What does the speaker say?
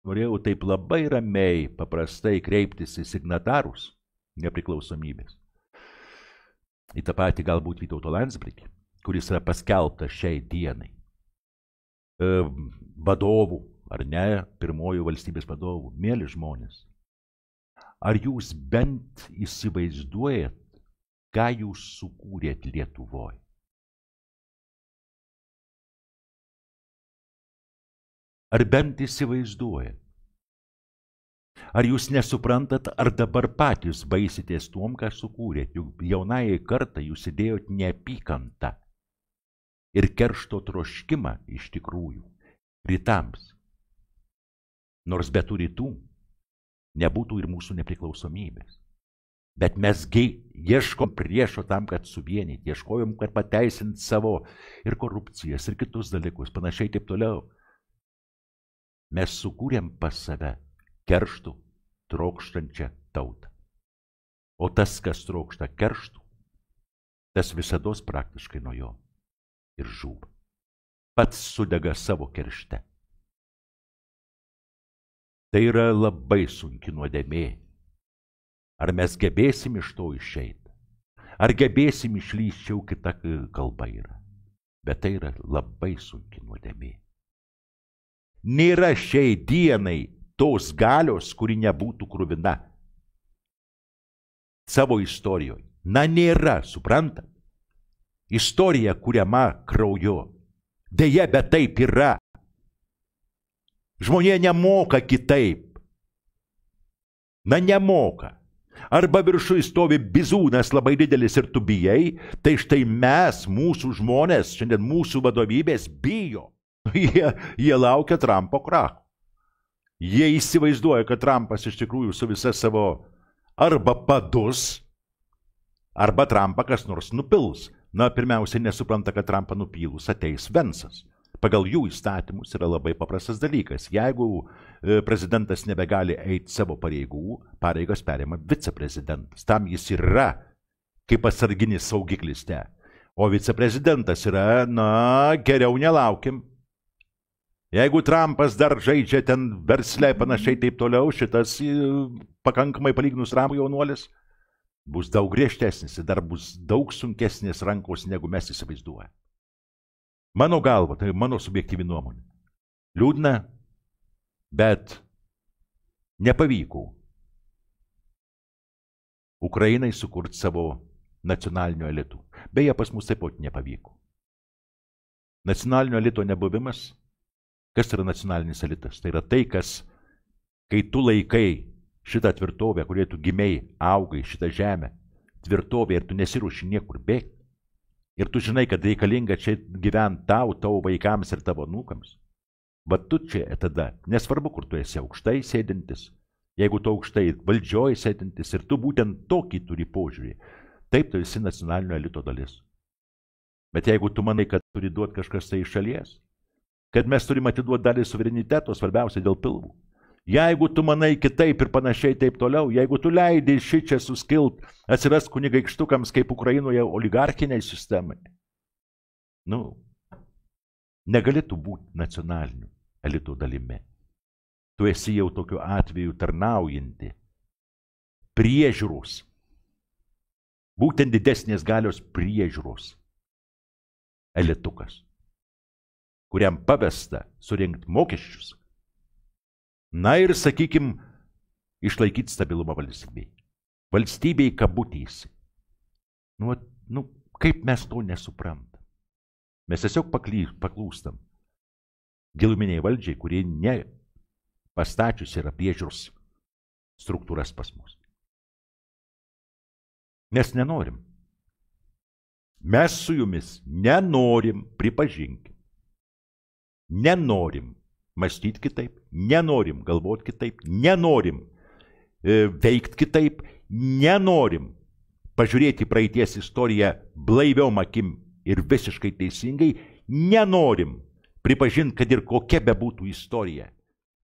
norėjau taip labai ramiai, paprastai kreiptis į signatarus nepriklausomybės. Į tą patį galbūt Vytauto Landsbergį, kuris yra paskelbtas šiai dienai vadovų, ar ne, pirmojų valstybės vadovų. Mėly žmonės, ar jūs bent įsivaizduojat, ką jūs sukūrėt Lietuvoje? Ar bent įsivaizduojat? Ar jūs nesuprantat, ar dabar patys baisitės tuom, ką sukūrėt? Juk jaunajai kartai jūs įdėjot neapykantą ir keršto troškimą iš tikrųjų rytams. Nors be tų rytų nebūtų ir mūsų nepriklausomybės. Bet mesgi ieškom priešo tam, kad suvienyti, ieškojom, kad pateisint savo ir korupcijas, ir kitus dalykus, panašiai taip toliau. Mes sukūrėm pas save kerštų trokštančią tautą. O tas, kas trokšta kerštų, tas visados praktiškai nuo jo ir žūva. Pats sudega savo keršte. Tai yra labai sunki nuodėmė. Ar mes gebėsim iš to išeiti? Ar gebėsim išlysti, jau kita kalba yra. Bet tai yra labai sunki nuodėmė. Nėra šiai dienai tos galios, kuri nebūtų kruvina savo istorijoje. Na, nėra, suprantat? Istorija kuriama krauju. Deja, bet taip yra. Žmonė nemoka kitaip. Na, nemoka. Arba viršui stovi bizūnas labai didelis ir tu bijai, tai štai mes, mūsų žmonės, šiandien mūsų vadovybės bijo. Jie laukia Trumpo kracho. Jie įsivaizduoja, kad Trumpas iš tikrųjų su visa savo arba padus, arba Trumpą kas nors nupils. Na, pirmiausiai nesupranta, kad Trumpą nupylus ateis Vensas. Pagal jų įstatymus yra labai paprastas dalykas. Jeigu prezidentas nebegali eiti savo pareigų, pareigas perima viceprezidentas. Tam jis yra kaip atsarginis saugiklis te. O viceprezidentas yra, na, geriau nelaukim. Jeigu Trumpas dar žaidžia ten versle panašiai taip toliau, šitas pakankamai palyginus ramų jaunuolis bus daug griežtesnis ir dar bus daug sunkesnės rankos, negu mes įsivaizduojame. Mano galva, tai mano subjektyvi nuomonė. Liūdna, bet nepavyko Ukrainai sukurti savo nacionalinio elitų. Beje, pas mus taip pat nepavyko. Nacionalinio elito nebuvimas. Kas yra nacionalinis elitas? Tai yra tai, kas, kai tu laikai šitą tvirtovę, kurie tu gimiai, augai šitą žemę, tvirtovę ir tu nesiruoši niekur bėgti, ir tu žinai, kad reikalinga čia gyventi tavo vaikams ir tavo anūkams, bet tu čia tada, nesvarbu, kur tu esi aukštai sėdintis, jeigu tu aukštai valdžioje sėdintis ir tu būtent tokį turi požiūrį, taip tu esi nacionalinio elito dalis. Bet jeigu tu manai, kad turi duoti kažkas tai iš šalies, kad mes turime atiduoti dalį suvereniteto, svarbiausia dėl pilvų. Jeigu tu manai kitaip ir panašiai taip toliau, jeigu tu leidai šičia suskilt, atsiras kunigaikštukams kaip Ukrainoje oligarchiniai sistemai, negali tu būti nacionaliniu elito dalimi. Tu esi jau tokiu atveju tarnaujanti priežiūros, būtent didesnės galios priežiūros elitukas, kuriam pavesta surinkti mokesčius, na ir, sakykim, išlaikyti stabilumą valstybei. Valstybei kabutėse. Kaip mes to nesuprantam? Mes tiesiog paklūstam giluminiai valdžiai, kurie nepastačius yra priežiūros struktūras pas mus. Mes nenorim. Mes su jumis nenorim, pripažinkim. Nenorim mąstyti kitaip, nenorim galvoti kitaip, nenorim veikti kitaip, nenorim pažiūrėti praeities istoriją blaiviom akim ir visiškai teisingai, nenorim pripažinti, kad ir kokia bebūtų istorija,